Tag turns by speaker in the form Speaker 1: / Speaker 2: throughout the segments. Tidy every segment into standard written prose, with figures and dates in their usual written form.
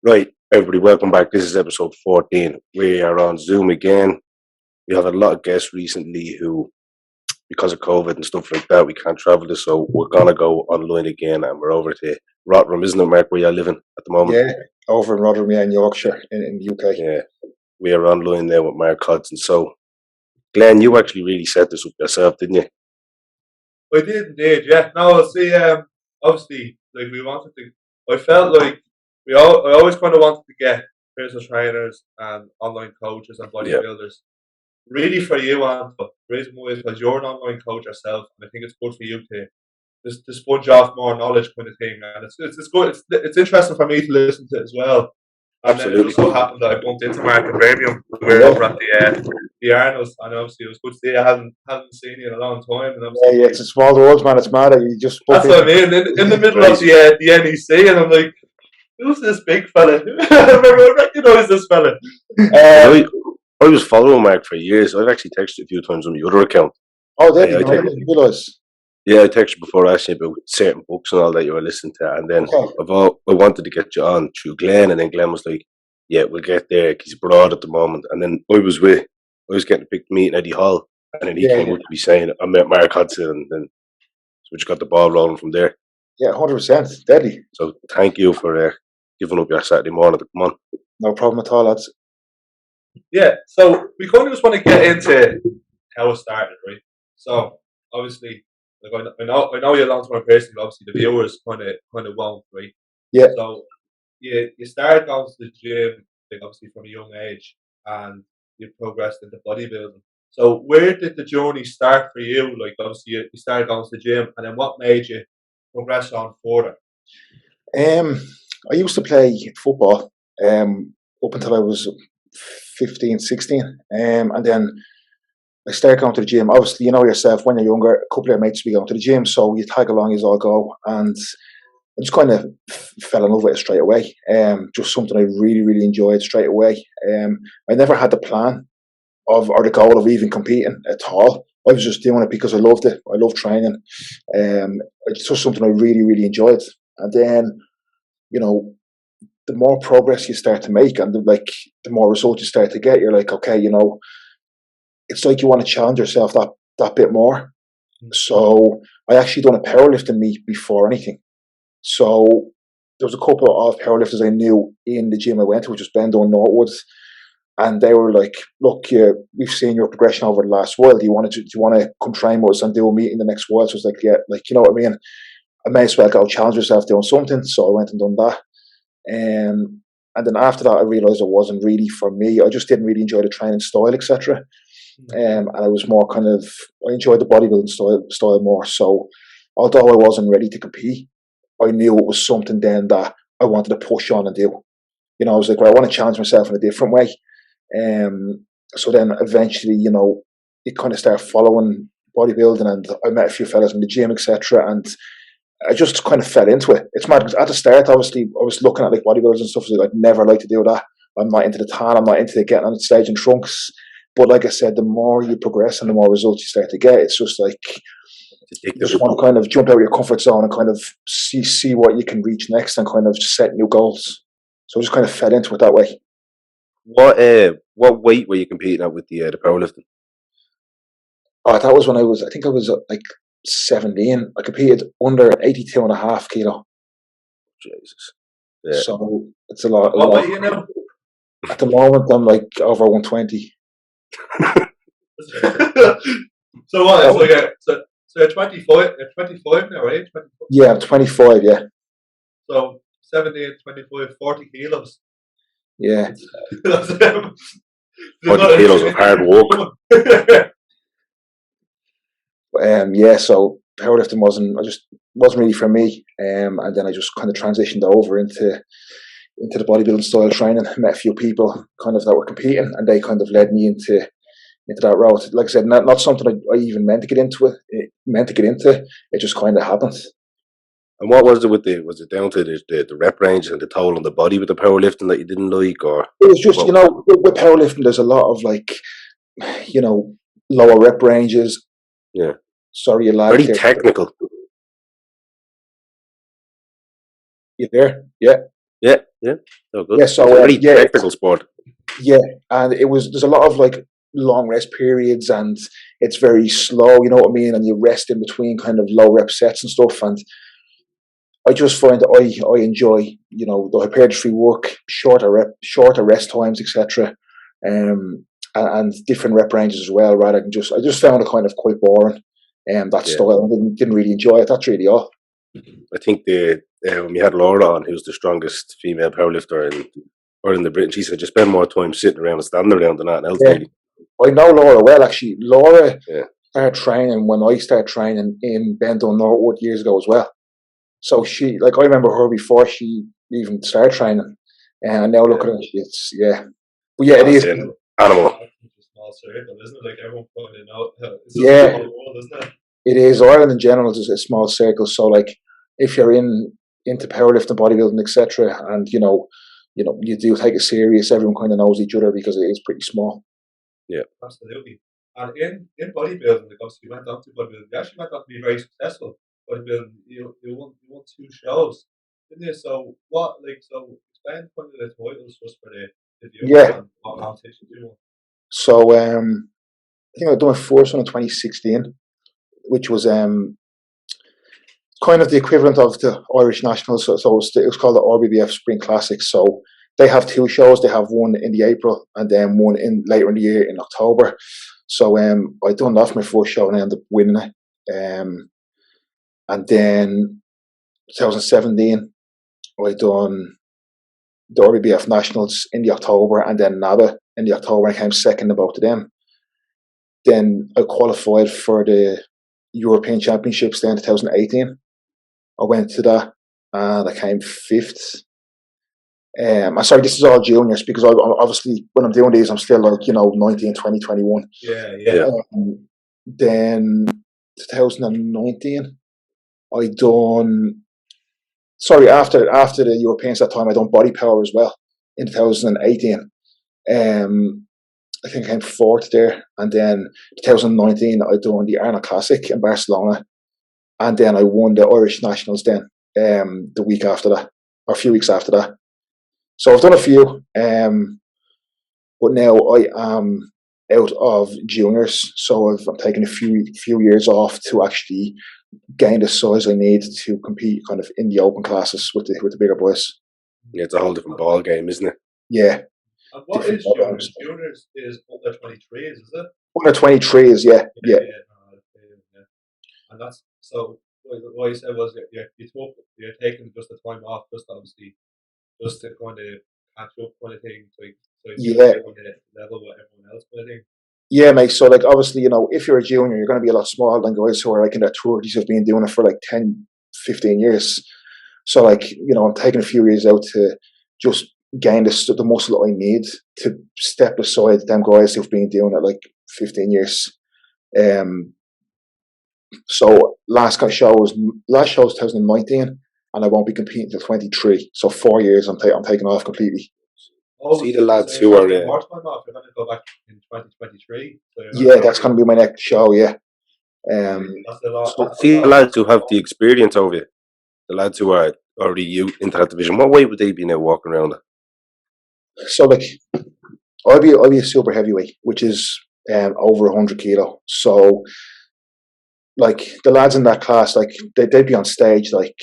Speaker 1: Right, everybody, welcome back. This is episode 14. We are on Zoom again. We have a lot of guests recently who, because of COVID and stuff like that, we can't travel this, so we're going to go online again, and we're over to Rotherham, isn't it, Mark, where you're living at the moment?
Speaker 2: Yeah, over in Rotherham, in Yorkshire, in the UK.
Speaker 1: Yeah, we are online there with Mark Hodson. So, Glenn, you actually really set this up yourself, didn't you?
Speaker 3: I did indeed, yeah. No, see, obviously, like we wanted to, I felt like I always kind of wanted to get personal trainers and online coaches and bodybuilders. Really for you, Anto, the reason why is because you're an online coach yourself, and I think it's good for you to sponge off more knowledge kind of thing, and it's good. It's interesting for me to listen to it as well. And
Speaker 1: Absolutely.
Speaker 3: then it just so happened that I bumped into Mark and Birmingham. We were over at the Arnold's, and obviously it was good to see you. I hadn't seen you in a long time. And
Speaker 2: yeah, it's a small world, man. It's mad. You just
Speaker 3: that's what I mean. In the middle of the NEC, and I'm like, who's this big fella? I recognise this fella.
Speaker 1: I was following Mark for years. I've actually texted you a few times on the other account.
Speaker 2: Oh, there you go.
Speaker 1: Yeah, I texted you before asking about certain books and all that you were listening to, and then I wanted to get you on through Glenn, and then Glenn was like, "Yeah, we'll get there." He's abroad at the moment, and then I was getting to pick me in Eddie Hall, and then he came up to me saying, "I met Mark Hodson," and then so we just got the ball rolling from there.
Speaker 2: Yeah, 100%, deadly.
Speaker 1: So thank you for giving up your Saturday morning to come on.
Speaker 2: No problem at all, lads.
Speaker 3: Yeah, so we kind of just want to get into how it started, right? So obviously, like I know you're a long-term person, but obviously the viewers kind of won't, right?
Speaker 2: Yeah.
Speaker 3: So you started going to the gym, like obviously from a young age, and you progressed into bodybuilding. So where did the journey start for you? Like obviously you started going to the gym, and then what made you progress on further?
Speaker 2: I used to play football up until I was 15, 16, and then I started going to the gym. Obviously, you know yourself, when you're younger, a couple of your mates will be going to the gym, so you tag along, you all go, and I just kind of fell in love with it straight away. Just something I really, really enjoyed straight away. I never had the plan or the goal of even competing at all. I was just doing it because I loved it. I love training. It's just something I really, really enjoyed. And then, you know, the more progress you start to make and the more results you start to get, you're like, okay, you know, it's like you want to challenge yourself that bit more. So I actually done a powerlifting meet before anything. So there was a couple of powerlifters I knew in the gym I went to, which was Bendon Norwood, and they were like, "Look, we've seen your progression over the last while. Do you want to come train with us and do a meet in the next while?" So I was like, "Yeah, like you know what I mean. I may as well go challenge myself doing something." So I went and done that. And then after that, I realised it wasn't really for me. I just didn't really enjoy the training style, etc. And I was more I enjoyed the bodybuilding style more. So although I wasn't ready to compete, I knew it was something then that I wanted to push on and do. You know, I was like, well, I want to challenge myself in a different way. So then eventually, you know, you kind of start following bodybuilding, and I met a few fellas in the gym, etc. And I just kind of fell into it. It's mad because at the start, obviously, I was looking at like bodybuilders and stuff. So I'd never like to do that. I'm not into the tan. I'm not into getting on the stage in trunks. But like I said, the more you progress and the more results you start to get, it's just like you just want to kind of jump out of your comfort zone and kind of see what you can reach next and kind of set new goals. So I just kind of fell into it that way.
Speaker 1: What weight were you competing at with the powerlifting?
Speaker 2: Oh, that was when I think I was like 17. I competed under 82.5 kilo.
Speaker 1: Jesus. Yeah.
Speaker 2: So it's a lot.
Speaker 3: What weight you know?
Speaker 2: At the moment, I'm like over 120.
Speaker 3: So what? So you're 25. You're 25 now, right? 25.
Speaker 2: Yeah, I'm 25. Yeah.
Speaker 3: So 17, 25, 40 kilos.
Speaker 2: Yeah.
Speaker 1: 40 kilos of hard work.
Speaker 2: Yeah. So powerlifting wasn't really for me. And then I just kind of transitioned over into the bodybuilding style training. I met a few people kind of that were competing, and they kind of led me into that route. Like I said, not something I even meant to get into it just kind of happened.
Speaker 1: And what was it was it down to the rep range and the toll on the body with the powerlifting that you didn't like, or?
Speaker 2: It was just, you know, with powerlifting, there's a lot of like, you know, lower rep ranges.
Speaker 1: Yeah.
Speaker 2: Sorry, you lag.
Speaker 1: Very technical.
Speaker 2: You there? Yeah.
Speaker 1: Yeah, yeah. So good.
Speaker 2: Yeah, so
Speaker 1: It's a very
Speaker 2: yeah,
Speaker 1: technical sport.
Speaker 2: yeah, and there's a lot of like long rest periods, and it's very slow. You know what I mean? And you rest in between kind of low rep sets and stuff. And I just find that I enjoy, you know, the hypertrophy work, shorter rest times, etc. And different rep ranges as well. Rather than I just found it kind of quite boring. That
Speaker 1: Yeah.
Speaker 2: style, I didn't really enjoy it. That's really all.
Speaker 1: I think when we had Laura on, who's the strongest female powerlifter in the Britain, she said you spend more time sitting around and standing around than anything else.
Speaker 2: Yeah.
Speaker 1: Really.
Speaker 2: I know Laura well, actually. Laura
Speaker 1: Yeah.
Speaker 2: started training when I started training in Bendon Norwood years ago as well. So she, like, I remember her before she even started training. And now look at her, it's, yeah. But yeah, it is.
Speaker 1: Animal.
Speaker 3: It's a small circle, isn't it? Like everyone pointing out. It's just
Speaker 2: Yeah.
Speaker 3: a small world, isn't it?
Speaker 2: It is. Ireland in general is a small circle. So, like, if you're into powerlifting, bodybuilding, etc., and you do take it serious, everyone kind of knows each other because it is pretty small.
Speaker 1: Yeah,
Speaker 3: absolutely. And in bodybuilding, because you went on to bodybuilding, you actually went on to be very successful. Bodybuilding, you won 2 shows, didn't you? So explain kind of the titles just for the viewers and what competitions you won.
Speaker 2: So I think I done my first one in 2016, which was kind of the equivalent of the Irish Nationals. So it was called the RBBF Spring Classic. So they have 2 shows. They have one in the April and then one later in the year in October. So I done that for my first show and I ended up winning it. And then 2017, I done the RBBF Nationals in the October and then NABA in the October. I came second in both of them. Then I qualified for the European Championships then in 2018. I went to that and I came 5th. I'm sorry, this is all juniors because obviously when I'm doing these, I'm still like, 19, 20, 21.
Speaker 3: Yeah.
Speaker 2: Then 2019, I done, sorry, after the Europeans that time, I done body power as well in 2018. I think I came 4th there. And then 2019, I done the Arnold Classic in Barcelona. And then I won the Irish Nationals then the week after that, or a few weeks after that. So I've done a few, but now I am out of juniors. So I'm taking a few years off to actually gain the size I need to compete kind of in the open classes with the bigger boys.
Speaker 1: Yeah, it's a whole different ball game, isn't it?
Speaker 2: Yeah.
Speaker 3: And what is juniors? Juniors is under 23s, is it?
Speaker 2: Under 23s, yeah.
Speaker 3: And that's so. What you said was you're taking just the time off, just obviously, just to kind of catch up, kind of thing. So you kind of level with everyone else, kind of thing.
Speaker 2: Yeah, mate. So, like, obviously, if you're a junior, you're going to be a lot smaller than guys who are like in their 30s who've been doing it for like 10, 15 years. So, like, I'm taking a few years out to just gain the muscle I need to step aside them guys who've been doing it like 15 years. So last show was 2019, and I won't be competing until 23. So 4 years, I'm taking off completely.
Speaker 1: See the lads who are
Speaker 3: more time off. You're going to go back in 2023.
Speaker 2: Yeah, that's going to be my next show. Yeah.
Speaker 3: That's a lot.
Speaker 1: So see the lads who have the experience over you, the lads who are already into that division. What weight would they be now walking around at?
Speaker 2: So like, I'll be a super heavyweight, which is over 100 kilo. So like the lads in that class, like they'd be on stage. Like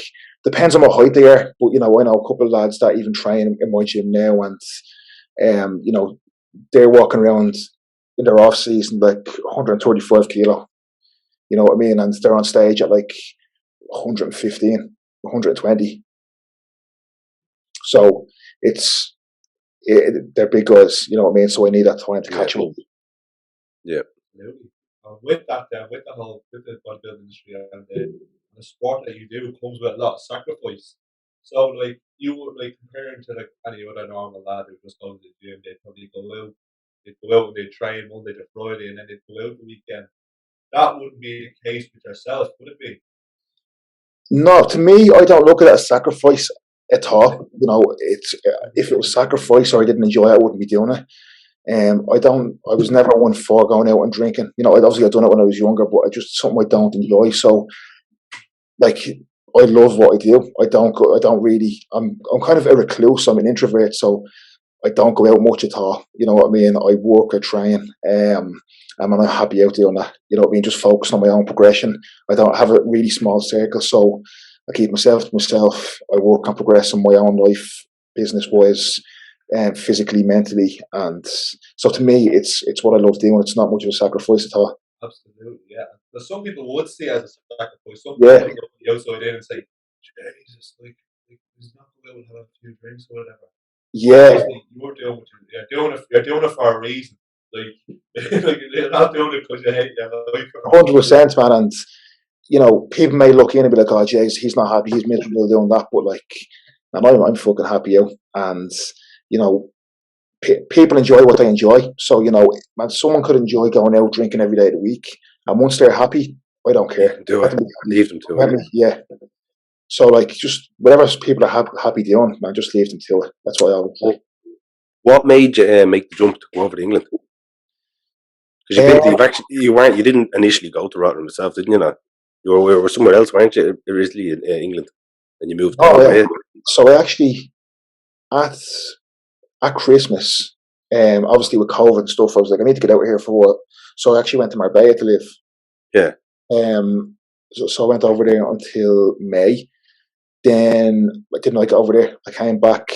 Speaker 2: depends on what height they are, but I know a couple of lads that even train in my gym now, and they're walking around in their off season like 135 kilo. You know what I mean? And they're on stage at like 115, 120. So they're big guys. You know what I mean? So I need that time to catch up.
Speaker 1: Yeah.
Speaker 3: With that, with the bodybuilding industry and the sport that you do comes with a lot of sacrifice. So, like, you would comparing to like any other normal lad who just goes to the gym, they'd probably go out and they'd train Monday to Friday, and then they'd go out the weekend. That wouldn't be the case with yourself, would it be?
Speaker 2: No, to me, I don't look at it as sacrifice at all. It's if it was sacrifice or I didn't enjoy it, I wouldn't be doing it. I was never one for going out and drinking. I'd done it when I was younger, but it's just something I don't enjoy. So, like, I love what I do. I don't really. I'm kind of a recluse. I'm an introvert, so I don't go out much at all. You know what I mean? I work, I train, and I'm happy out doing that. You know what I mean? Just focus on my own progression. I don't have a really small circle, so I keep myself to myself. I work on progressing my own life, business wise, and physically, mentally, and so to me, it's what I love doing. It's not much of a sacrifice at all.
Speaker 3: Absolutely, yeah. But some people would see it as a sacrifice. Some people
Speaker 2: Yeah,
Speaker 3: would look at the outside in and say, Jesus, like he's not going to have a few drinks or whatever. But
Speaker 2: yeah,
Speaker 3: obviously, you're doing what you're doing it. You're doing it for a reason. Like, like you're not doing it because you hate your life.
Speaker 2: 100%, man. And you know, people may look in and be like, "Oh, jeez, he's not happy. He's miserable doing that." But like, and I'm fucking happy out. And you know, people enjoy what they enjoy. So you know, man, someone could enjoy going out drinking every day of the week, and once they're happy, I don't
Speaker 1: Leave
Speaker 2: care.
Speaker 1: them to
Speaker 2: Let
Speaker 1: it.
Speaker 2: them be happy.
Speaker 1: Leave them to
Speaker 2: Let
Speaker 1: it.
Speaker 2: me, yeah. So like, just whatever people are happy doing, man, just leave them to it. That's what I always say.
Speaker 1: What made you make the jump to go over to England? Because you didn't initially go to Rotterdam yourself, didn't you? Know, you were somewhere else, weren't you? Originally in England, and you moved there
Speaker 2: Oh
Speaker 1: over
Speaker 2: yeah.
Speaker 1: here.
Speaker 2: So I actually at Christmas, obviously with COVID and stuff, I was like, I need to get out of here for a while. So I actually went to Marbella to live.
Speaker 1: Yeah.
Speaker 2: So I went over there until May. Then I didn't like it over there. I came back.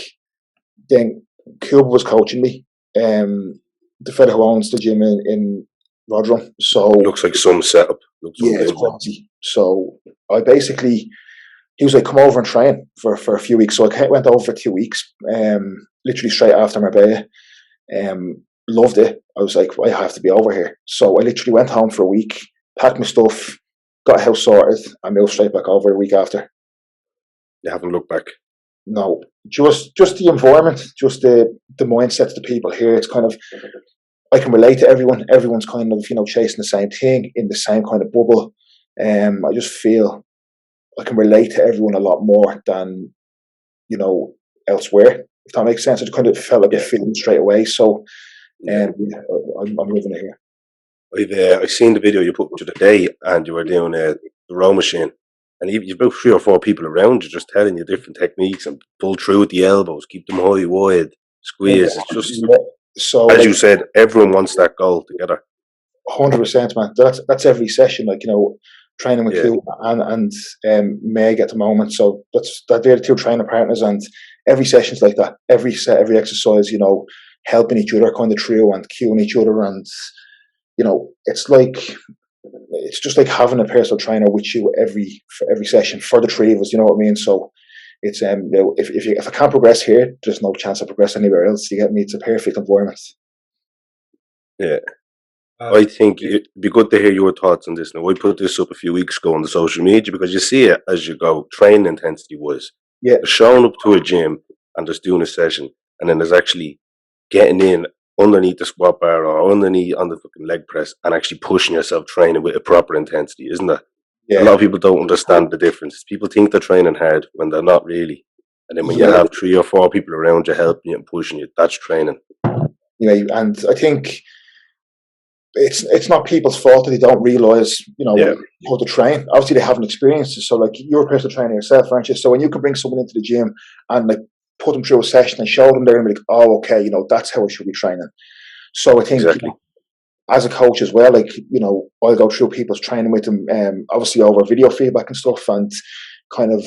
Speaker 2: Then Cuba was coaching me. The fella who owns the gym in Rotherham. So
Speaker 1: Looks like some setup. Looks
Speaker 2: yeah, it's
Speaker 1: unbelievable.
Speaker 2: quality. So I basically, he was like, come over and train for a few weeks. So I went over for 2 weeks, literally straight after Marbella. Loved it. I was like, I have to be over here. So I literally went home for a week, packed my stuff, got a house sorted, and moved straight back over a week after.
Speaker 1: You haven't looked back.
Speaker 2: No, just the environment, just the mindset of the people here. It's kind of, I can relate to everyone. Everyone's kind of, you know, chasing the same thing in the same kind of bubble. I just feel I can relate to everyone a lot more than, you know, elsewhere. If that makes sense, I just kind of felt like a feeling straight away. So,
Speaker 1: Yeah.
Speaker 2: I'm living it here.
Speaker 1: I've seen the video you put today, and you were doing the row machine, and you've about 3 or 4 people around you just telling you different techniques and pull through with the elbows, keep them high, wide, squeeze. It's just
Speaker 2: Yeah. So,
Speaker 1: as
Speaker 2: like,
Speaker 1: you said, everyone wants that goal together.
Speaker 2: 100%, man. That's every session. Like, you know, training with
Speaker 1: Yeah,
Speaker 2: you and Meg at the moment. So they're the two training partners, and every session's like that. Every set, every exercise, you know, helping each other kind of through and cueing each other, and you know, it's just like having a personal trainer with you for every session for the three of us. You know what I mean? So it's you know, if I can't progress here, there's no chance I progress anywhere else. You get me? It's a perfect environment.
Speaker 1: yeah. I think it'd be good to hear your thoughts on this. Now, I put this up a few weeks ago on the social media because you see it as you go, training intensity wise.
Speaker 2: Yeah,
Speaker 1: There's showing up to a gym and there's doing a session, and then there's actually getting in underneath the squat bar or underneath on the fucking leg press and actually pushing yourself training with a proper intensity, isn't it? A lot
Speaker 2: yeah,
Speaker 1: of people don't understand the difference. People think they're training hard when they're not really. And then when you
Speaker 2: yeah.
Speaker 1: have 3 or 4 people around you helping you and pushing you, that's training.
Speaker 2: You know, and I think it's not people's fault that they don't realise, you know,
Speaker 1: Yeah,
Speaker 2: how to train. Obviously, they haven't experienced it. So, like, you're a personal trainer yourself, aren't you? So, when you can bring someone into the gym and like put them through a session and show them, they're gonna be like, oh, okay, you know, that's how I should be training. So, I think, you
Speaker 1: exactly.
Speaker 2: know, as a coach as well, like, you know, I'll go through people's training with them, obviously over video feedback and stuff, and kind of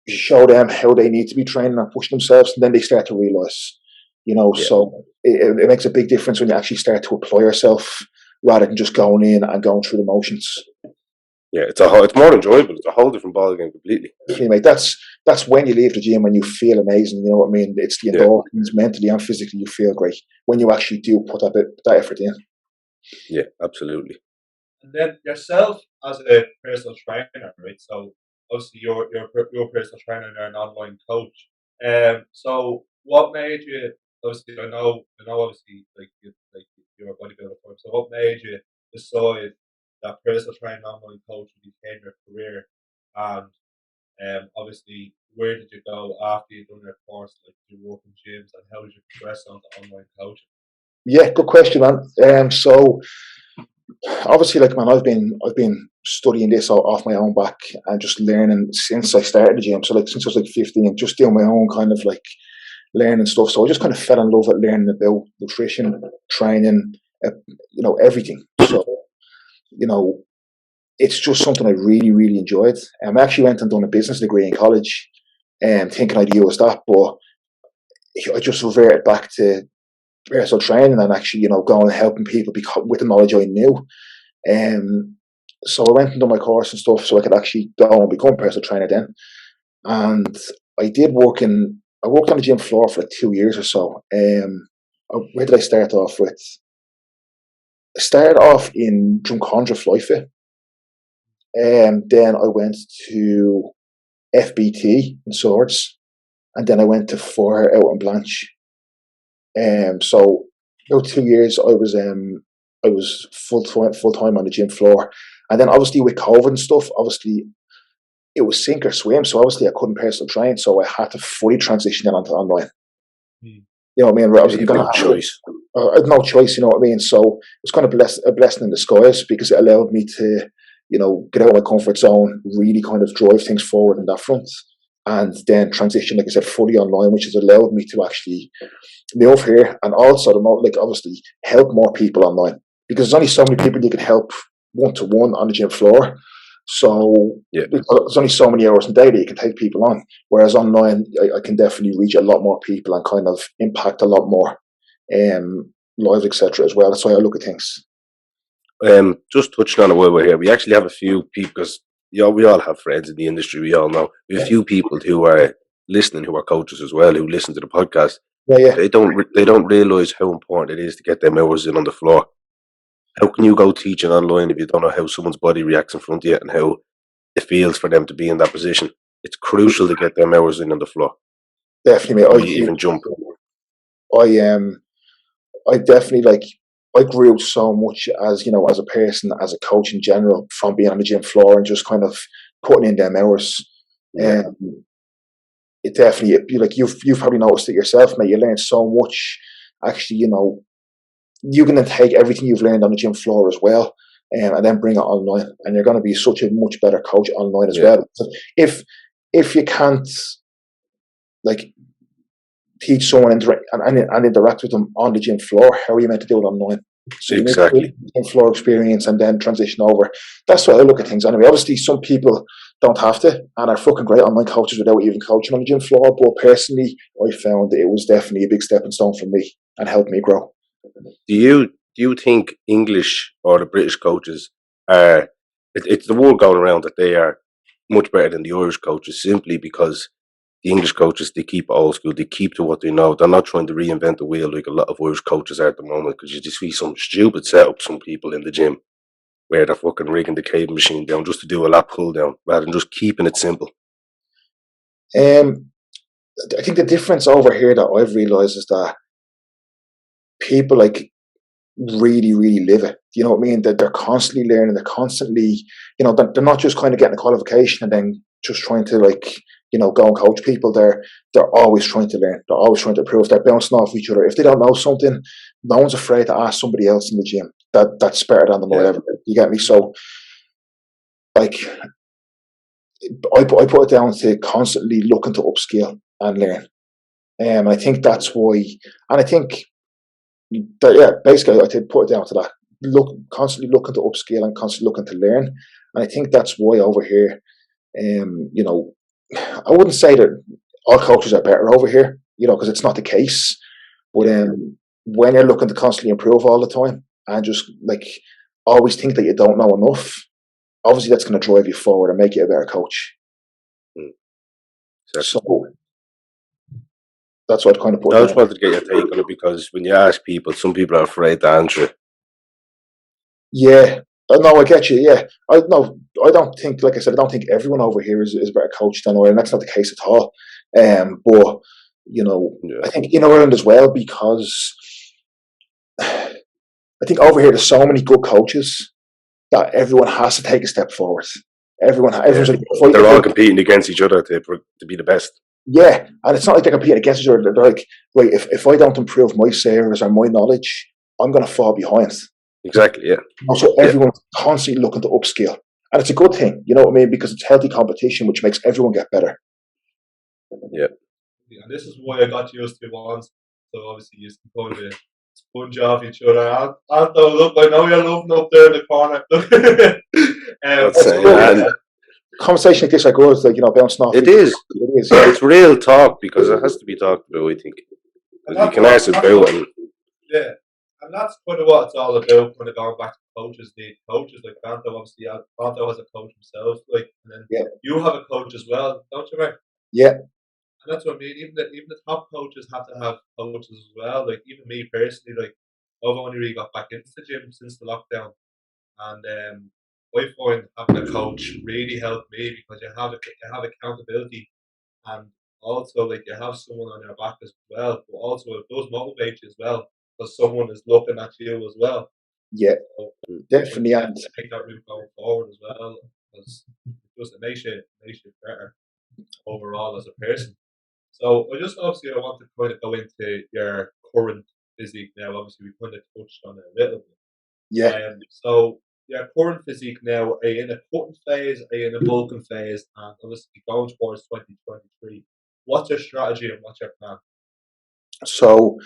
Speaker 2: show them how they need to be training and push themselves, and then they start to realise, you know.
Speaker 1: Yeah.
Speaker 2: So it makes a big difference when you actually start to apply yourself rather than just going in and going through the motions.
Speaker 1: Yeah, it's more enjoyable. It's a whole different ballgame completely.
Speaker 2: Mate, that's when you leave the gym and you feel amazing. You know what I mean? It's the
Speaker 1: Yeah,
Speaker 2: endorphins, mentally and physically, you feel great when you actually do put that effort in.
Speaker 1: yeah, absolutely.
Speaker 3: And then yourself as a personal trainer, right? So obviously you're a personal trainer and you're an online coach. So what made you? Obviously, I know. Obviously, you're a bodybuilder. So what made you decide that personal training online coach became your career? And obviously, where did you go after you done your course? Like, did you work in gyms, and how did you progress onto online coaching?
Speaker 2: Yeah, good question, man. So obviously, like, man, I've been studying this off my own back and just learning since I started the gym. So like since I was like 15, just doing my own kind of like learning stuff. So I just kind of fell in love with learning about nutrition, training, everything. So, it's just something I really, really enjoyed. I actually went and done a business degree in college, thinking I'd use that, but I just reverted back to personal training and actually, going and helping people with the knowledge I knew. So I went and done my course and stuff so I could actually go and become a personal trainer then. And I worked on the gym floor for like 2 years or so. Where did I start off with? I started off in Drumcondra Flyfit. Then I went to FBT in Swords, and then I went to Fire out in Blanche. So about 2 years I was full time on the gym floor, and then obviously with COVID and stuff, obviously it was sink or swim. So obviously I couldn't personal train, so I had to fully transition it onto online. You know what I mean? I was no choice. I had no choice. You know what I mean? So it was kind of a blessing in disguise because it allowed me to, get out of my comfort zone, really kind of drive things forward in that front, and then transition, like I said, fully online, which has allowed me to actually move here and also obviously help more people online, because there's only so many people you can help one-to-one on the gym floor. So there's only so many hours in a day that you can take people on, whereas online I can definitely reach a lot more people and kind of impact a lot more lives, etc. as well. That's why I look at things.
Speaker 1: Just touching on it while we're here, we actually have a few people, because we all have friends in the industry, we all know. We have a few people who are listening, who are coaches as well, who listen to the podcast. They don't realise how important it is to get them hours in on the floor. How can you go teaching online if you don't know how someone's body reacts in front of you and how it feels for them to be in that position? It's crucial to get them hours in on the floor.
Speaker 2: Definitely,
Speaker 1: mate. Even jump.
Speaker 2: I definitely I grew so much as as a person, as a coach in general, from being on the gym floor and just kind of putting in them hours. It definitely, you've probably noticed it yourself, mate. You learn so much. Actually, you can then take everything you've learned on the gym floor as well, and then bring it online, and you're going to be such a much better coach online as well. So if you can't teach someone and interact with them on the gym floor, how are you meant to do it online? So
Speaker 1: exactly,
Speaker 2: gym floor experience and then transition over. That's what I look at things anyway. Obviously, some people don't have to and are fucking great online coaches without even coaching on the gym floor. But personally, I found that it was definitely a big stepping stone for me and helped me grow.
Speaker 1: Do you think English or the British coaches are? It's the word going around that they are much better than the Irish coaches, simply because the English coaches, they keep it old school, they keep to what they know. They're not trying to reinvent the wheel like a lot of Irish coaches are at the moment, because you just see some stupid setup, some people in the gym where they're fucking rigging the cable machine down just to do a lat pull down rather than just keeping it simple.
Speaker 2: I think the difference over here that I've realised is that people really, really live it. You know what I mean? That they're constantly learning, they're constantly, they're not just kind of getting a qualification and then just trying to go and coach people. They're always trying to learn. They're always trying to improve. They're bouncing off each other. If they don't know something, no one's afraid to ask somebody else in the gym that's better than them or whatever. You get me? So, I put it down to constantly looking to upskill and learn. I think that's why, and I think that, basically I did put it down to that. Constantly looking to upskill and constantly looking to learn. And I think that's why over here, I wouldn't say that all coaches are better over here, because it's not the case. But when you're looking to constantly improve all the time and just always think that you don't know enough, obviously that's going to drive you forward and make you a better coach. So that's what I kind of put.
Speaker 1: I just wanted to get your take on it, because when you ask people, some people are afraid to answer it.
Speaker 2: Yeah. No, I get you. Yeah, I don't think, like I said, I don't think everyone over here is a better coach than Ireland. That's not the case at all. But I think in Ireland as well, because I think over here there's so many good coaches that everyone has to take a step forward. Everyone's
Speaker 1: they're all competing against each other to be the best.
Speaker 2: Yeah, and it's not like they're competing against each other. They're like, right, if I don't improve my service or my knowledge, I'm going to fall behind.
Speaker 1: Exactly, yeah.
Speaker 2: So everyone's constantly looking to upskill And it's a good thing, you know what I mean? Because it's healthy competition, which makes everyone get better.
Speaker 1: Yeah.
Speaker 3: And this is why I got used to once. So obviously you can go to sponge off each other. And look, I know you're loving up there in the corner.
Speaker 2: Conversation like this are good, like, you know, bouncing off.
Speaker 1: It is. It's real talk, because it has to be talked about, I think. You can ask about it.
Speaker 3: Yeah. And that's kind of what it's all about, kind of going back to coaches need coaches. Like Banto, obviously, Banto has a coach himself, like, and then you have a coach as well, don't you, Mark?
Speaker 2: Yeah.
Speaker 3: And that's what I mean. Even the top coaches have to have coaches as well. Like even me personally, like I've only really got back into the gym since the lockdown, and I find having a coach really helped me because you have accountability, and also like you have someone on your back as well. But also it does motivate you as well because someone is looking at you as well.
Speaker 2: Yeah,
Speaker 3: so
Speaker 2: definitely. And
Speaker 3: take that route going forward as well, because it makes you better overall as a person. So I want to kind of go into your current physique now. Obviously, we kind of touched on it a little bit.
Speaker 2: Yeah.
Speaker 3: So your current physique now, are you in a cutting phase, are you in a bulking phase, and obviously going towards 2023? What's your strategy and what's your plan?
Speaker 2: So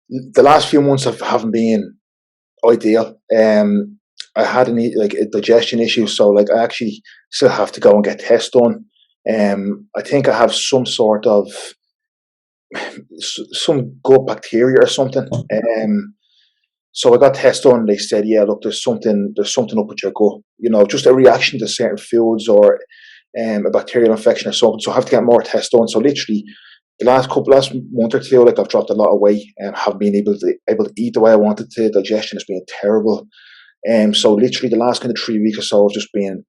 Speaker 2: the last few months haven't been ideal. I had a digestion issue, so like I actually still have to go and get tests done. I think I have some sort of some gut bacteria or something. So I got tested done. They said, yeah, look, there's something up with your gut. You know, just a reaction to certain foods or a bacterial infection or something. So I have to get more tests done. So literally, the last month or two, like I've dropped a lot of weight and haven't been able to eat the way I wanted to. Digestion has been terrible. So literally the last kind of 3 weeks or so, I've just been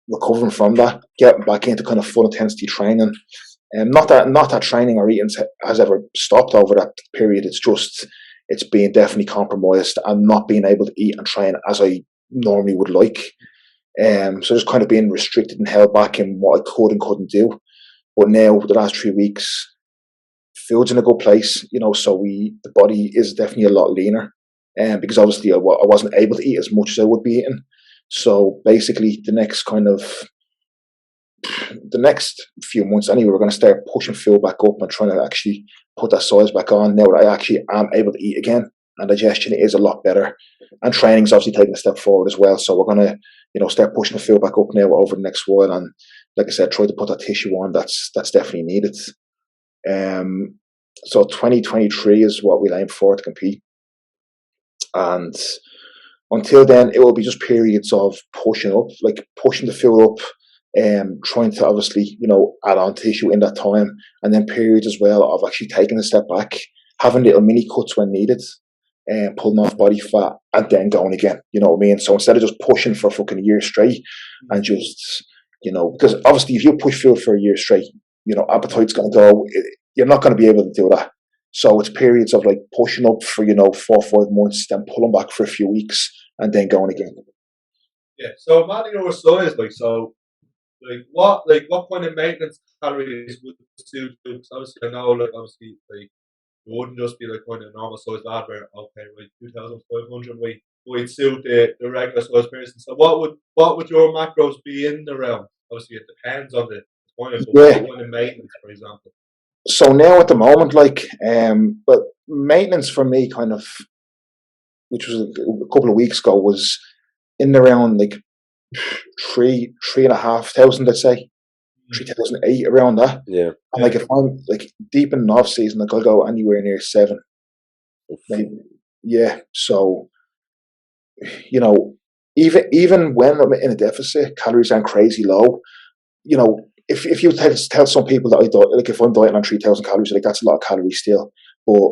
Speaker 2: recovering from that, getting back into kind of full intensity training. Not that training or eating has ever stopped over that period. It's been definitely compromised and not being able to eat and train as I normally would like. So just kind of being restricted and held back in what I could and couldn't do. But now the last 3 weeks, food's in a good place, you know, so the body is definitely a lot leaner. Because obviously I wasn't able to eat as much as I would be eating. So basically the next few months anyway, we're going to start pushing food back up and trying to actually put that size back on now that I actually am able to eat again, and digestion is a lot better, and training's obviously taking a step forward as well. So we're going to, you know, start pushing the food back up now over the next while, and like I said, try to put that tissue on that's definitely needed. So 2023 is what we'll aim for to compete, and until then it will be just periods of pushing the food up, trying to obviously, you know, add on tissue in that time, and then periods as well of actually taking a step back, having little mini cuts when needed, and pulling off body fat, and then going again. You know what I mean? So instead of just pushing for fucking a year straight and just, you know, because obviously if you push food for a year straight, you know, appetite's going to go. You're not going to be able to do that. So it's periods of like pushing up for, you know, 4 or 5 months, then pulling back for a few weeks, and then going again.
Speaker 3: Yeah. So man, your size, what kind of maintenance calories would suit you? Because obviously I know, like it wouldn't just be like kind of normal size lad where, okay, right, 2,500 weight would suit the regular size person. So what would your macros be in around? Obviously it depends on the point, but what kind of maintenance, for example?
Speaker 2: So now at the moment, but maintenance for me kind of, which was a couple of weeks ago, was in around like 3,500, I'd say. 3,008 around that.
Speaker 1: Yeah.
Speaker 2: And like if I'm like deep in the off season, like I'll go anywhere near 7. Yeah. So, you know, even when I'm in a deficit, calories aren't crazy low. You know, if you tell some people that I don't, like if I'm dieting on 3,000 calories, like that's a lot of calories still. But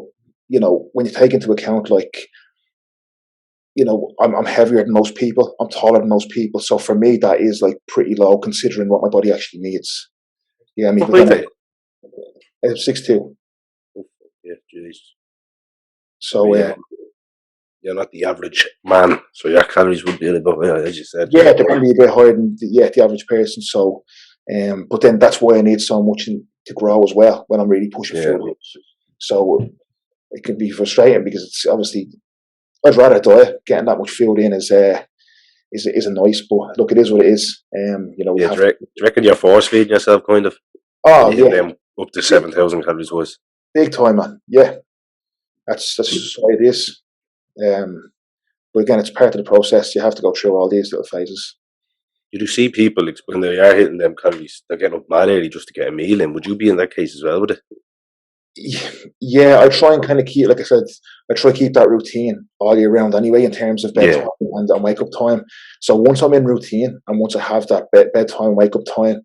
Speaker 2: you know, when you take into account, like, you know, I'm heavier than most people, I'm taller than most people, so for me that is like pretty low considering what my body actually needs. Yeah, I mean, I'm 6'2".
Speaker 1: Yeah, Jesus.
Speaker 2: So
Speaker 1: you're not the average man, so your calories would be a little bit higher, as you said.
Speaker 2: Yeah, they're going to be a bit higher than the average person. So, but then that's why I need so much to grow as well when I'm really pushing forward. So it can be frustrating because it's obviously, I'd rather die. Getting that much food in is is a nice, but look, it is what it is. We
Speaker 1: Yeah,
Speaker 2: have.
Speaker 1: do you reckon you're force feeding yourself kind of?
Speaker 2: Oh
Speaker 1: You hit
Speaker 2: yeah,
Speaker 1: them up to 7,000 calories was.
Speaker 2: big time, man. Yeah, that's just what it is. But again, it's part of the process. You have to go through all these little phases.
Speaker 1: You do see people when they are hitting them calories, they're getting up mad early just to get a meal in. Would you be in that case as well with it?
Speaker 2: Yeah, I try and kind of keep, like I said, I try to keep that routine all year round anyway in terms of bedtime and wake up time. So once I'm in routine and once I have that bedtime, wake up time,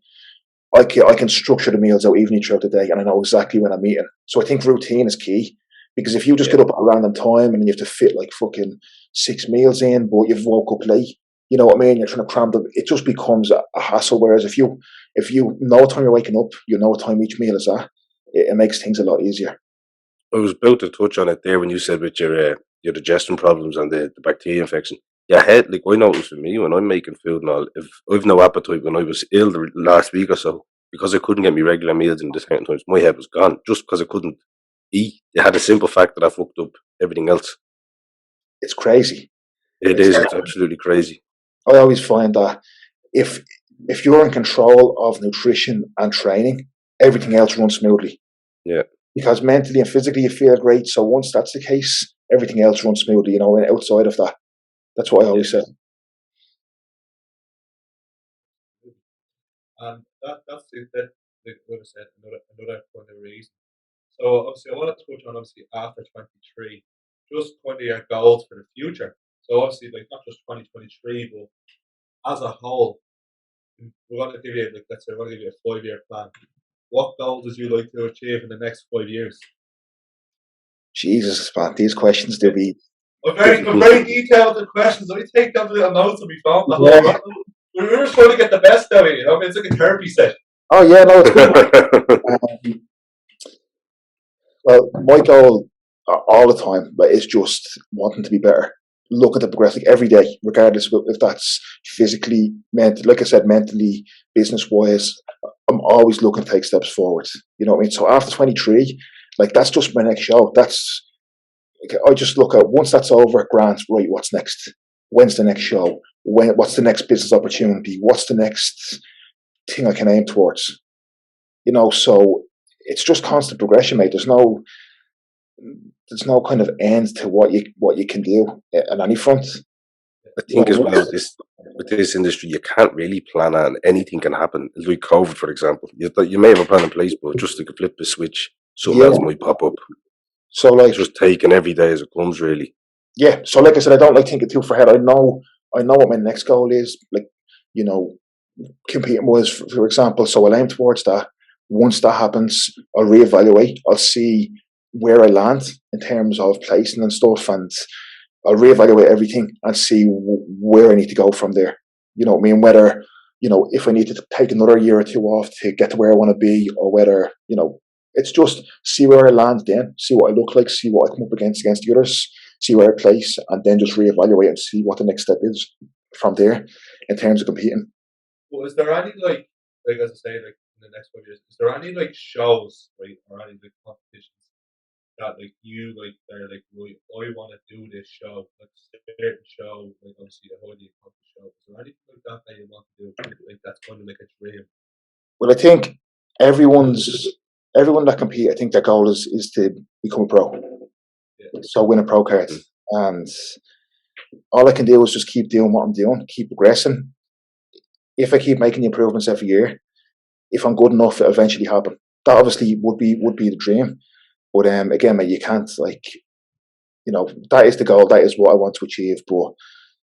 Speaker 2: I can structure the meals out evenly throughout the day and I know exactly when I'm eating. So I think routine is key because if you just get up at a random time and you have to fit like fucking 6 meals in, but you've woke up late, you know what I mean? You're trying to cram them. It just becomes a hassle. Whereas if you know what time you're waking up, you know what time each meal is at, it makes things a lot easier.
Speaker 1: I was about to touch on it there when you said with your digestion problems and the bacteria infection. Your head, like I noticed with me when I'm making food and all, if I've no appetite when I was ill the last week or so, because I couldn't get me regular meals in the certain times, my head was gone just because I couldn't eat. It had a simple fact that I fucked up everything else.
Speaker 2: It's crazy.
Speaker 1: It's absolutely crazy.
Speaker 2: I always find that if you're in control of nutrition and training, everything else runs smoothly.
Speaker 1: Yeah.
Speaker 2: Because mentally and physically you feel great. So once that's the case, everything else runs smoothly, and outside of that. That's what I always say.
Speaker 3: And that's like I said, another kind of reason. So obviously I want to touch on obviously after 23, just kind of your goals for the future. So obviously like not just 2023, but as a whole, we're going to give you like let's say we're going to give you a 5-year plan. What goals would you like to achieve in the next 5 years?
Speaker 2: Jesus, man, these questions do be.
Speaker 3: I'm very detailed in questions. Let me take down the little notes on my phone the whole time. We're just trying to get the best out of you. I mean, it's like a therapy session.
Speaker 2: Oh yeah, no, it's good. Well, my goal all the time is just wanting to be better. Look at the progress like every day, regardless of if that's physically, like I said, mentally, business wise. I'm always looking to take steps forward. You know what I mean? So after 23, like that's just my next show. I just look at once that's over, Grant, right, what's next? When's the next show? What's the next business opportunity? What's the next thing I can aim towards? So it's just constant progression, mate. There's no kind of end to what you can do on any front.
Speaker 1: I think as well with this industry, you can't really plan on anything can happen. Like COVID, for example, you may have a plan in place, but just like a flip the switch, something else might pop up.
Speaker 2: So like
Speaker 1: it's just taking every day as it comes, really.
Speaker 2: Yeah. So like I said, I don't like thinking too far ahead. I know what my next goal is. Like competing was, for example. So I'll aim towards that. Once that happens, I'll reevaluate. I'll see where I land in terms of placing and stuff, and I'll reevaluate everything and see where I need to go from there. You know what I mean? Whether if I need to take another year or two off to get to where I want to be, or whether it's just see where I land, then see what I look like, see what I come up against the others, see where I place, and then just reevaluate and see what the next step is from there in terms of competing.
Speaker 3: Well, is there any like as I say, like in the next 5 years, is there any like shows, right, or any like competitions that like you like they're like, right, I want to do this show, like a certain show, like obviously a highly accomplished show. Is there anything like that you want to do? Like that's kind of like a dream.
Speaker 2: Well, I think everyone that compete, I think their goal is to become a pro. Yeah. So win a pro card, and all I can do is just keep doing what I'm doing, keep progressing. If I keep making the improvements every year, if I'm good enough, it'll eventually happen. That obviously would be the dream. But again, mate, you can't that is the goal, that is what I want to achieve, but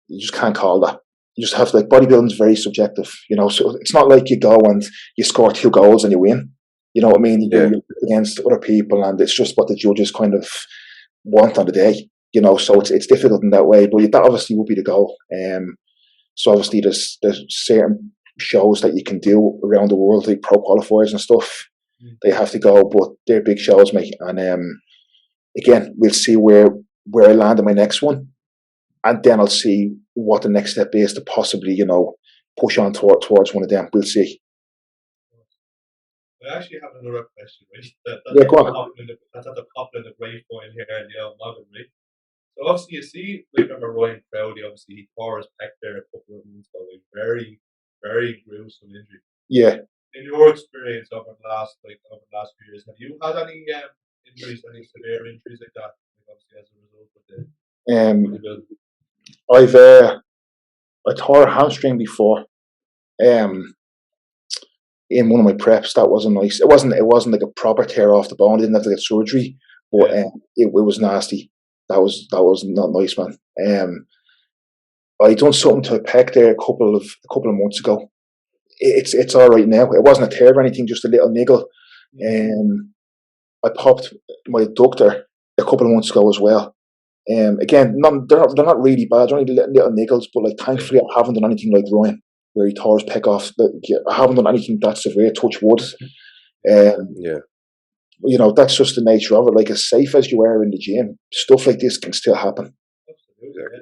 Speaker 2: you just can't call that. You just have to, like, bodybuilding is very subjective, so it's not like you go and you score 2 goals and you win. You know what I mean? You're against other people, and it's just what the judges kind of want on the day. So it's difficult in that way, but that obviously would be the goal. So obviously there's certain shows that you can do around the world, like pro qualifiers and stuff. They have to go, but they're big shows, mate. And again, we'll see where I land in my next one, and then I'll see what the next step is to possibly, push on towards one of them. We'll see.
Speaker 3: I actually have another question, right?
Speaker 2: Go on.
Speaker 3: That's at the top of the grade point here in the old noggin, right? So obviously you see, like, remember Ryan Crowley, obviously he tore his pec there a couple of months ago, like very, very gruesome injury.
Speaker 2: Yeah.
Speaker 3: In your experience over the last few years, have you had any injuries, any severe injuries like that? Like obviously as a result of the bodybuilding?
Speaker 2: I tore a hamstring before. In one of my preps, that wasn't nice. It wasn't like a proper tear off the bone. I didn't have to get surgery, but it was nasty. That was not nice, man. I done something to a pec there a couple of months ago. It's all right now. It wasn't a tear or anything, just a little niggle. I popped my adductor a couple of months ago as well. Again, they're not really bad. They're only little niggles, but like thankfully I haven't done anything like Ryan, where he tore his pec off. I haven't done anything that severe. Touch wood. You know, that's just the nature of it. Like, as safe as you are in the gym, stuff like this can still happen.
Speaker 3: Absolutely.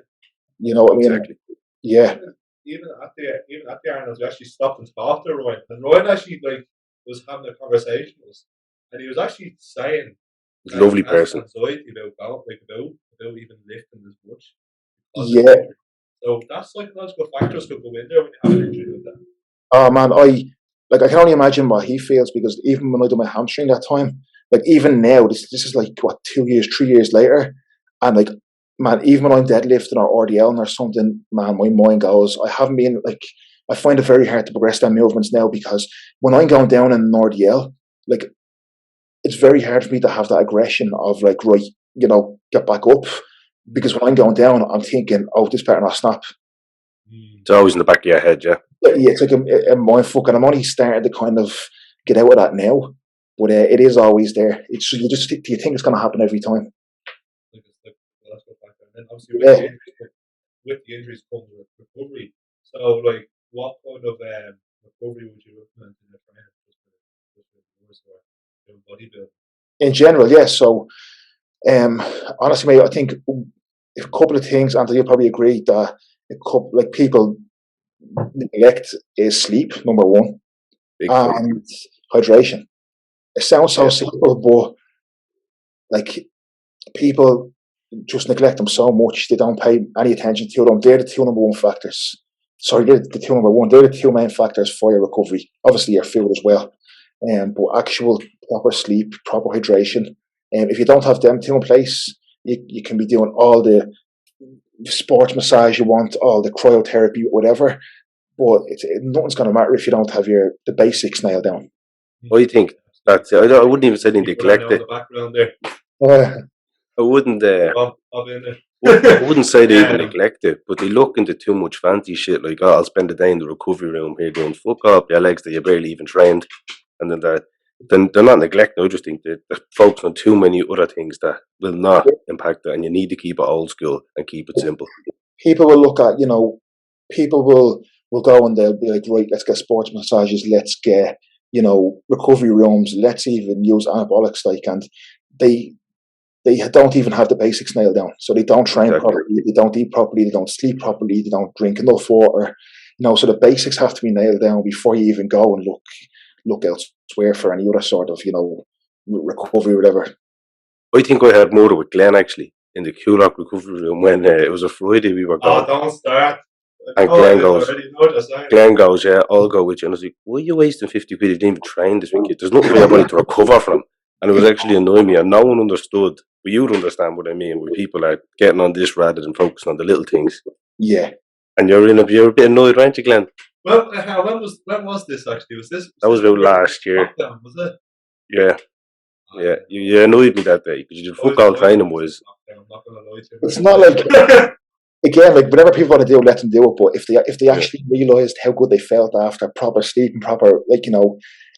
Speaker 2: You know what I mean?
Speaker 1: Exactly.
Speaker 2: Yeah.
Speaker 3: Even at the Arnold's, we actually stopped and talked to Ryan, and Ryan actually was having a conversation with us, and he was actually saying,
Speaker 1: He's a lovely person.
Speaker 3: Anxiety about even lifting as much.
Speaker 2: Yeah.
Speaker 3: So that's psychological factors could go in there when you have an injury like that.
Speaker 2: Oh man, I can only imagine what he feels, because even when I did my hamstring that time, like even now, this is like what, 3 years later, and like, man, even when I'm deadlifting or RDLing or something, man, my mind goes. I haven't been like, I find it very hard to progress them movements now, because when I'm going down in an RDL, like, it's very hard for me to have that aggression of like, right, you know, get back up, because when I'm going down, I'm thinking, oh, this better not snap.
Speaker 1: It's always in the back of your head, yeah.
Speaker 2: Yeah, it's like a mindfuck, and I'm only starting to kind of get out of that now, but it is always there. It's do you think it's going to happen every time?
Speaker 3: That's what factor. And then obviously with the injuries comes with recovery. So like, what kind of recovery would you recommend in a trainer or doing bodybuilding?
Speaker 2: In general, yeah. So, honestly, mate, I think a couple of things, Anthony, you'll probably agree that like people neglect is sleep, number one, and hydration. It sounds so simple, but like, people just neglect them so much. They don't pay any attention to them. They're the two number one factors. Sorry, they're the two number one. They're the two main factors for your recovery. Obviously, your food as well, but actual proper sleep, proper hydration. If you don't have them two in place, you can be doing all the sports massage you want, all the cryotherapy, whatever, but nothing's going to matter if you don't have the basics nailed down.
Speaker 1: I think that's it. I wouldn't even say they neglect it. I wouldn't. I wouldn't say they even neglect it, but they look into too much fancy shit. Like, oh, I'll spend the day in the recovery room here doing fuck up your legs that you barely even trained, and then they're not neglecting. I just think they're focusing on too many other things that will not impact it, and you need to keep it old school and keep it simple.
Speaker 2: People will look at, people will go and they'll be like, right, let's get sports massages, let's get, recovery rooms, let's even use anabolics, like, and they don't even have the basics nailed down. So they don't train properly, they don't eat properly, they don't sleep properly, they don't drink enough water. So the basics have to be nailed down before you even go and look elsewhere for any other sort of, recovery or whatever.
Speaker 1: I think I had more with Glenn actually in the Kulak recovery room when it was a Friday we were going.
Speaker 3: Oh, don't start.
Speaker 1: And Glenn goes, yeah, I'll go with you. And I was like, why are you wasting 50 quid? You didn't even train this week. There's nothing for your body to recover from. And it was actually annoying me, and no one understood. But you'd understand what I mean, where people are getting on this rather than focusing on the little things.
Speaker 2: Yeah.
Speaker 1: And you're a bit annoyed, aren't you, Glenn?
Speaker 3: Well, when was this actually?
Speaker 1: That was about last year.
Speaker 3: Lockdown, was it?
Speaker 1: Yeah. Yeah, you annoyed me that day because you did fuck all training was.
Speaker 3: I'm not gonna lie to you.
Speaker 2: It's not like, again, like, whatever people want to do, let them do it. But if they actually realised how good they felt after proper sleep and proper,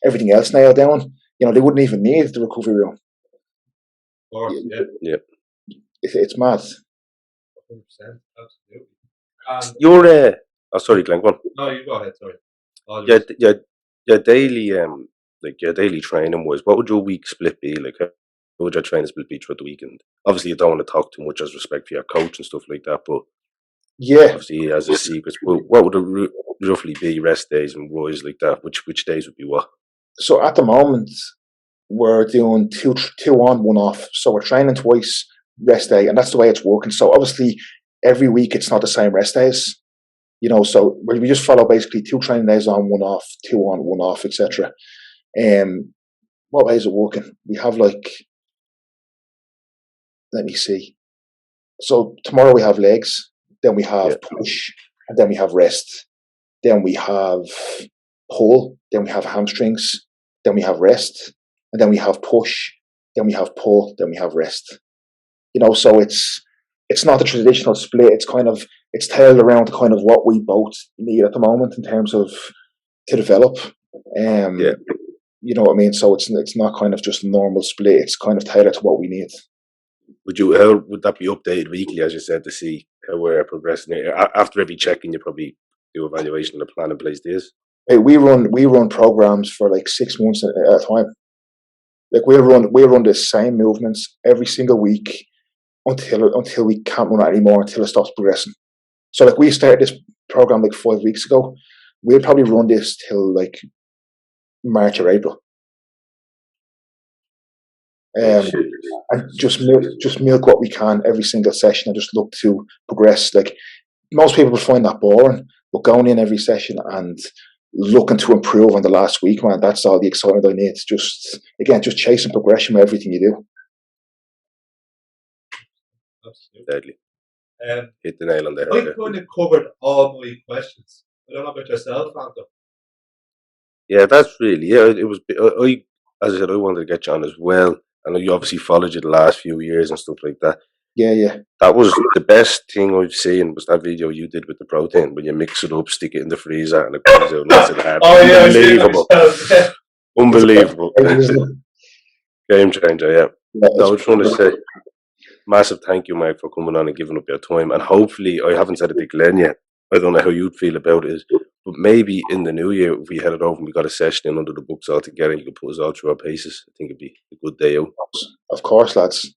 Speaker 2: everything else nailed down, they wouldn't even need the recovery room.
Speaker 3: Of course,
Speaker 1: yeah.
Speaker 2: It's mad.
Speaker 3: 100%, absolutely. And
Speaker 1: you're oh, sorry, Glenn, go on.
Speaker 3: No, you go ahead. Sorry.
Speaker 1: Your daily your daily training was, what would your week split be? Like, how would your training split be throughout the weekend? Obviously, you don't want to talk too much as respect for your coach and stuff like that, but
Speaker 2: yeah,
Speaker 1: obviously he has his secrets. But what would it roughly be? Rest days and rise like that. Which days would be what?
Speaker 2: So at the moment, we're doing two on, one off. So we're training twice, rest day, and that's the way it's working. So obviously, every week it's not the same rest days. So we just follow basically 2 training days on, 1 off, 2 on, 1 off, etc. What way is it working? We have let me see. So tomorrow we have legs, then we have push, and then we have rest. Then we have pull, then we have hamstrings, then we have rest, and then we have push, then we have pull, then we have rest. So it's not the traditional split. It's tailored around kind of what we both need at the moment in terms of to develop. You know what I mean? So it's not kind of just a normal split. It's kind of tailored to what we need.
Speaker 1: How would that be updated weekly, as you said, to see how we're progressing? After every check-in, you probably do evaluation of the plan in place.
Speaker 2: Hey, we run programs for like 6 months at a time. Like we'll run the same movements every single week until we can't run it anymore, until it stops progressing. So like we started this program like 5 weeks ago. We'll probably run this till like March or April. And just milk what we can every single session and just look to progress. Like most people will find that boring, but going in every session and looking to improve on the last week, man, that's all the excitement I need. It's just chasing progression with everything you do.
Speaker 1: Deadly. Hit the nail on the head.
Speaker 3: I kind of covered all my questions. I don't know about yourself, Anton.
Speaker 1: Yeah, that's really it was. As I said, I wanted to get you on as well. I know you obviously followed you the last few years and stuff like that.
Speaker 2: Yeah.
Speaker 1: That was the best thing I've seen, was that video you did with the protein, when you mix it up, stick it in the freezer, and it comes out nice and hard.
Speaker 3: Oh yeah,
Speaker 1: unbelievable. Unbelievable. Game changer, yeah. No, I just want to say massive thank you, Mark, for coming on and giving up your time. And hopefully, I haven't said it to Glenn yet, I don't know how you'd feel about it, but maybe in the new year, if we headed over and we got a session in under the books all together, and you could put us all through our paces, I think it'd be a good day out.
Speaker 2: Of course, lads.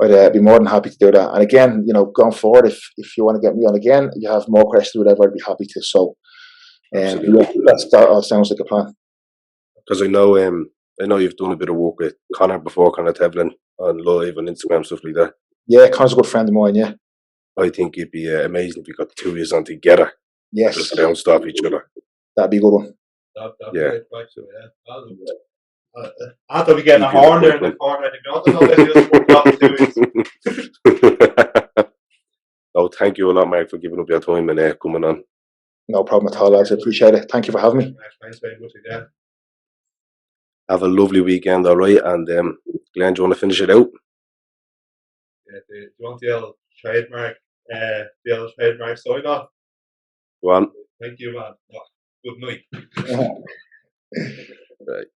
Speaker 2: I'd be more than happy to do that. And again, going forward, if you want to get me on again, you have more questions, whatever, I'd be happy to. So, that sounds like a plan.
Speaker 1: Because I know you've done a bit of work with Connor before, Connor Tevlin, on live on Instagram, stuff like that.
Speaker 2: Yeah, Connor's a good friend of mine. Yeah,
Speaker 1: I think it'd be amazing if we got the 2 years on together.
Speaker 2: Yes,
Speaker 1: just bounce off each other.
Speaker 2: That'd be a good one.
Speaker 3: Yeah. After we get a horn there in the corner,
Speaker 1: Oh, thank you a lot, Mark, for giving up your time and coming on.
Speaker 2: No problem at all, lads. I appreciate it. Thank you for having me.
Speaker 3: Thanks very much again.
Speaker 1: Have a lovely weekend, all right? And Glenn, do you want to finish it out?
Speaker 3: Yeah, do you want the old trademark sign off?
Speaker 1: Go on.
Speaker 3: Thank you, man. Good night.
Speaker 1: Right.